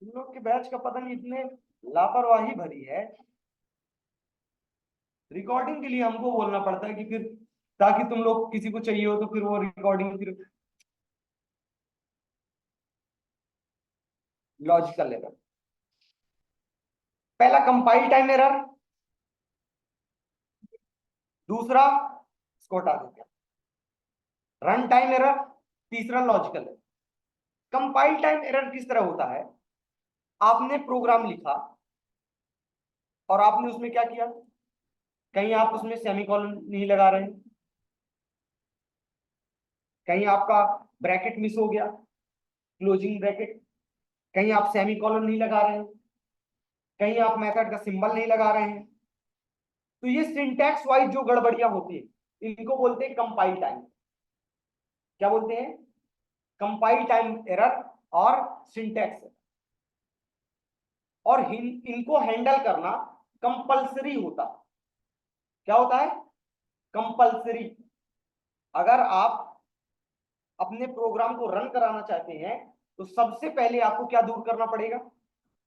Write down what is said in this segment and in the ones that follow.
तुम लोग के बैच का पता नहीं इतने लापरवाही भरी है। रिकॉर्डिंग के लिए हमको बोलना पड़ता है कि फिर ताकि तुम लोग किसी को चाहिए हो तो फिर वो रिकॉर्डिंग फिर लॉजिकल एरर। पहला कंपाइल टाइम एरर, दूसरा इसको हटा देते हैं रन टाइम एरर, तीसरा logical error. Compile time error किस तरह होता है? आपने प्रोग्राम लिखा और आपने उसमें क्या किया, कहीं आप उसमें सेमीकोलन नहीं लगा रहे हैं, कहीं आपका ब्रैकेट मिस हो गया, क्लोजिंग ब्रैकेट, कहीं आप सेमीकोलन नहीं लगा रहे हैं, कहीं आप मेथड का सिंबल नहीं लगा रहे हैं, तो ये सिंटैक्स वाइज जो गड़बड़ियां होती है इनको बोलते हैं कंपाइल टाइम। क्या बोलते हैं? कंपाइल टाइम एरर और सिंटैक्स। और इनको हैंडल करना कंपलसरी होता। क्या होता है? कंपलसरी। अगर आप अपने प्रोग्राम को रन कराना चाहते हैं तो सबसे पहले आपको क्या दूर करना पड़ेगा?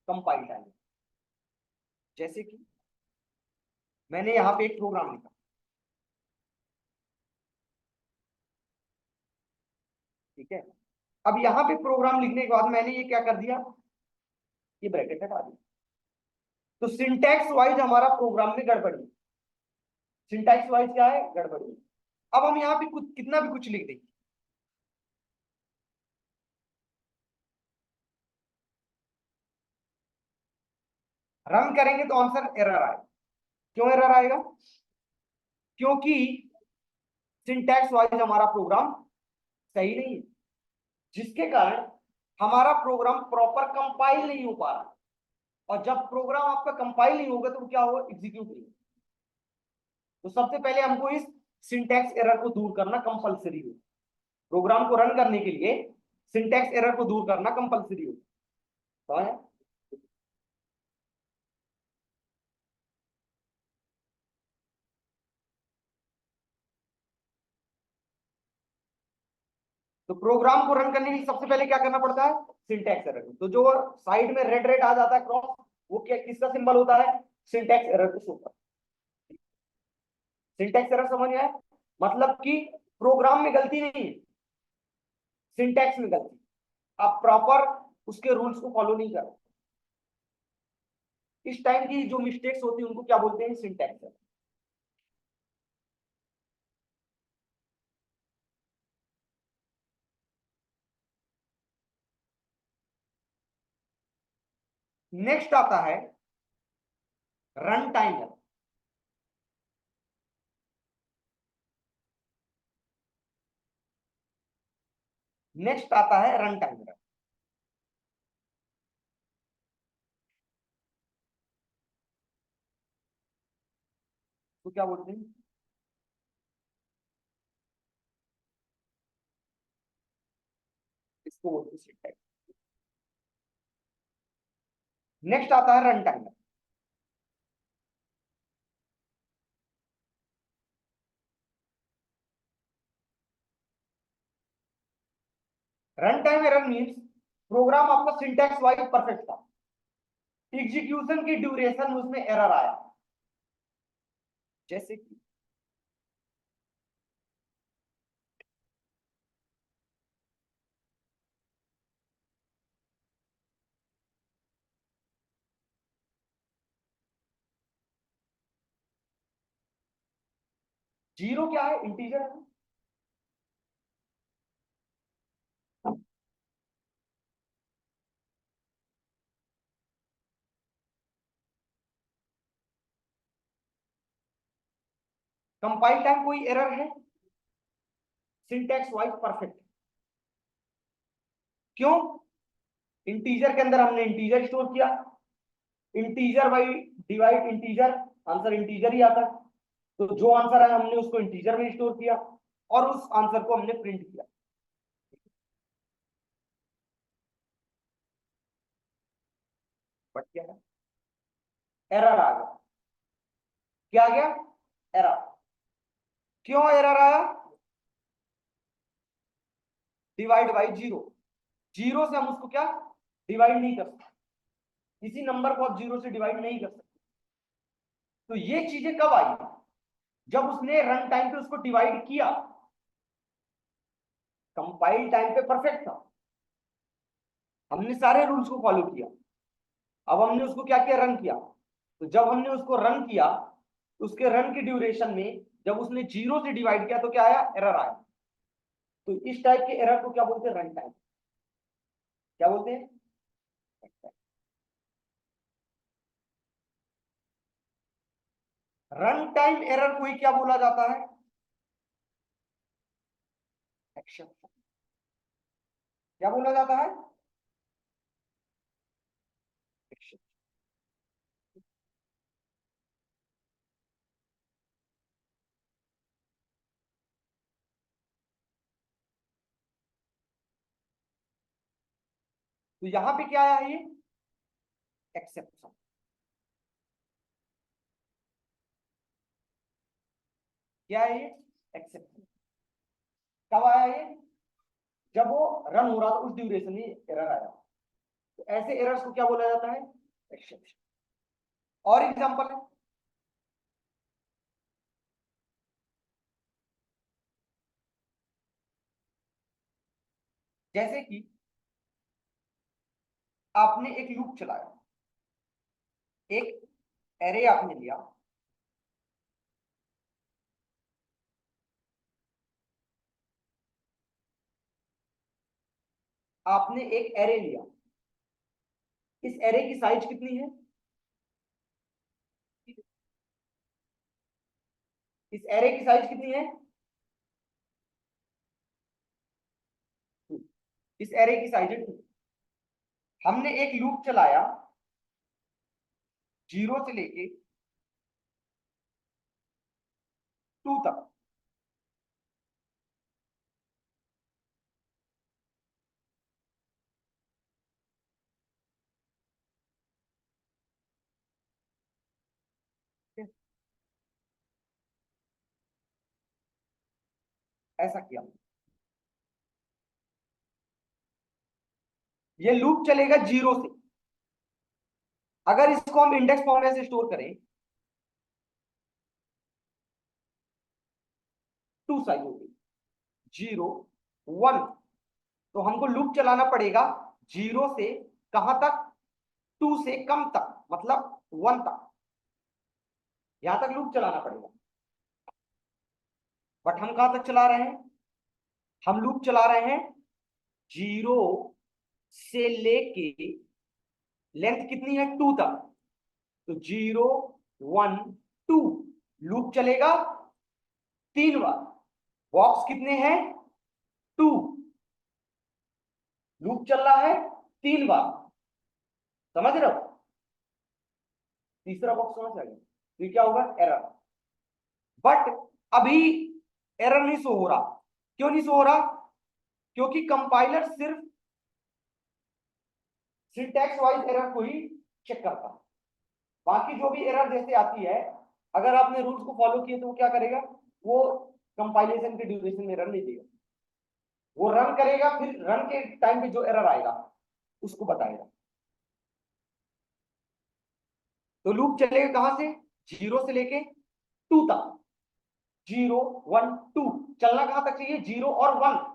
Compile time. जैसे कि मैंने यहां पे एक प्रोग्राम लिखा, ठीक है। अब यहां पे प्रोग्राम लिखने के बाद मैंने ये क्या कर दिया, ये ब्रैकेट हटा दिया। तो सिंटैक्स वाइज हमारा प्रोग्राम में गड़बड़ी। सिंटैक्स वाइज क्या है? गड़बड़ी। अब हम यहाँ पे कुछ कितना भी कुछ लिख दें, रन करेंगे तो आंसर एरर आएगा। क्यों एरर आएगा? क्योंकि सिंटैक्स वाइज हमारा प्रोग्राम सही नहीं है, जिसके कारण हमारा प्रोग्राम प्रॉपर कंपाइल नहीं हो पा रहा। और जब प्रोग्राम आपका कंपाइल नहीं होगा तो क्या होगा? एग्जीक्यूट नहीं। तो सबसे पहले हमको इस सिंटैक्स एरर को दूर करना कंपलसरी हो। प्रोग्राम को रन करने के लिए सिंटैक्स एरर को दूर करना कंपलसरी हो। तो है तो प्रोग्राम को रन करने के लिए सबसे पहले क्या करना पड़ता है? Syntax error. तो जो साइड में रेड रेड आ जाता है क्रॉस, वो क्या किसका सिंबल होता है? सिंटैक्स एरर को शो करता है। सिंटैक्स एरर समझ में आया? मतलब कि प्रोग्राम में गलती नहीं है, सिंटैक्स में गलती। आप प्रॉपर उसके रूल्स को फॉलो नहीं कर रहे। इस टाइम की जो मिस्टेक्स होती है उनको क्या बोलते हैं? Syntax error. नेक्स्ट आता है रन टाइम एरर। नेक्स्ट आता है रन टाइम एरर। तो क्या बोलते हैं? इसको बोलते हैं सिंटैक्स। नेक्स्ट आता है run time error. Run time error means program आपका सिंटैक्स वाइज परफेक्ट था, एग्जीक्यूशन की ड्यूरेशन में उसमें एरर आया। जैसे कि जीरो क्या है? इंटीजर है। कंपाइल टाइम कोई एरर है? Syntax wise perfect. क्यों? इंटीजर के अंदर हमने इंटीजर स्टोर किया, integer by divide integer, answer integer ही आता है। तो जो आंसर है हमने उसको इंटीजर में स्टोर किया और उस आंसर को हमने प्रिंट किया। बट क्या है? एरर आ गया। क्या आ गया? एरर। क्यों एरर आया? Divide by zero. जीरो से हम उसको क्या डिवाइड नहीं कर सकते। किसी नंबर को आप जीरो से डिवाइड नहीं कर सकते। तो ये चीजें कब आई? जब उसने रन टाइम पे उसको डिवाइड किया। कंपाइल टाइम पे परफेक्ट था, हमने सारे रूल्स को फॉलो किया। अब हमने उसको क्या किया? रन किया। तो जब हमने उसको रन किया, तो उसके रन की ड्यूरेशन में जब उसने जीरो से डिवाइड किया तो क्या आया? एरर आया। तो इस टाइप के एरर को क्या बोलते हैं? Run time. क्या बोलते हैं? रन टाइम एरर को ही क्या बोला जाता है? एक्सेप्शन। क्या बोला जाता है? एक्सेप्शन। तो यहां पे क्या आया? ये एक्सेप्शन। क्या है ये? एक्सेप्शन। कब आया ये? जब वो रन हो रहा था उस ड्यूरेशन में एरर आया। तो ऐसे एरर्स को क्या बोला जाता है? एक्सेप्शन। और एग्जांपल है, जैसे कि आपने एक लूप चलाया, एक एरे आपने लिया, आपने एक एरे लिया। इस एरे की साइज कितनी है? इस एरे की साइज कितनी है? इस एरे की साइज है 2। हमने एक लूप चलाया जीरो से लेके 2 तक। ऐसा किया, ये लूप चलेगा जीरो से। अगर इसको हम इंडेक्स फॉर्म में से स्टोर करें, 2 साइज होगी, 0 1। तो हमको लूप चलाना पड़ेगा जीरो से कहां तक? 2 से कम तक, मतलब 1 तक। यहां तक लूप चलाना पड़ेगा। बट हम कहां तक चला रहे हैं? हम लूप चला रहे हैं जीरो से लेके लेंथ कितनी है? 2 तक। तो 0 1 2 लूप चलेगा 3 बार। बॉक्स कितने हैं? 2। लूप चल रहा है 3 बार। समझ रहे हो? तीसरा बॉक्स समझ आ गया? तो क्या होगा? एरर। बट अभी एरर नहीं शो हो रहा। क्यों नहीं शो हो रहा? क्योंकि कंपाइलर सिर्फ सिंटैक्स वाइज एरर को ही चेक करता है। बाकी जो भी एरर जैसे आती है, अगर आपने रूल्स को फॉलो किए तो वो क्या करेगा? वो कंपाइलेशन के ड्यूरेशन में रन नहीं देगा। वो रन करेगा, फिर रन के टाइम पे जो एरर आएगा उसको बताएगा। तो लूप चलेगा कहां से? जीरो से लेके 2 तक। 0 1 2 चलना कहां तक चाहिए? 0 और 1।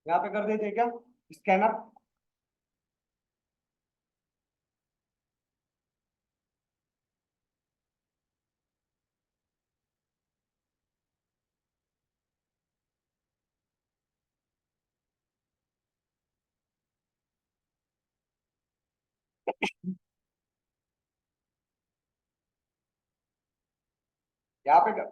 यहां पे कर देते क्या? स्कैनर। यहाँ पे कर।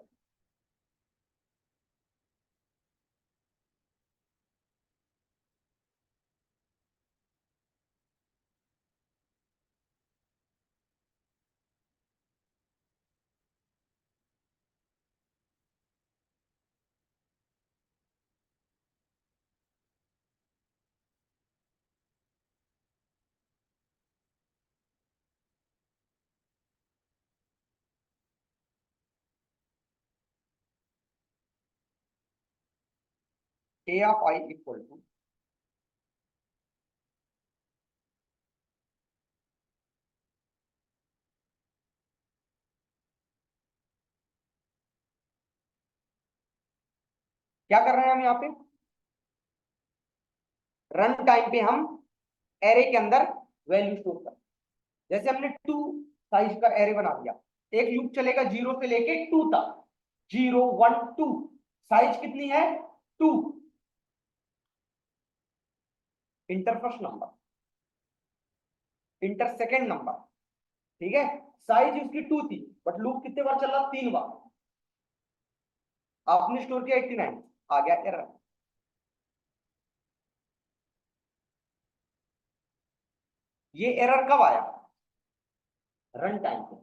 ए ऑफ आई इक्वल टू क्या कर रहे हैं हम यहाँ पे, रन टाइम पे हम एरे के अंदर वैल्यू स्टोर कर, जैसे हमने 2 साइज का एरे बना दिया, एक लूप चलेगा 0 से लेके 2 तक, 0 1 2, साइज कितनी है 2, inter first number, inter second number, ठीक है। साइज उसकी 2 थी, बट लूप कितने बार चल रहा, 3 बार, आपने स्टोर किया 89, आ गया एरर। ये एरर कब आया, रन टाइम पे,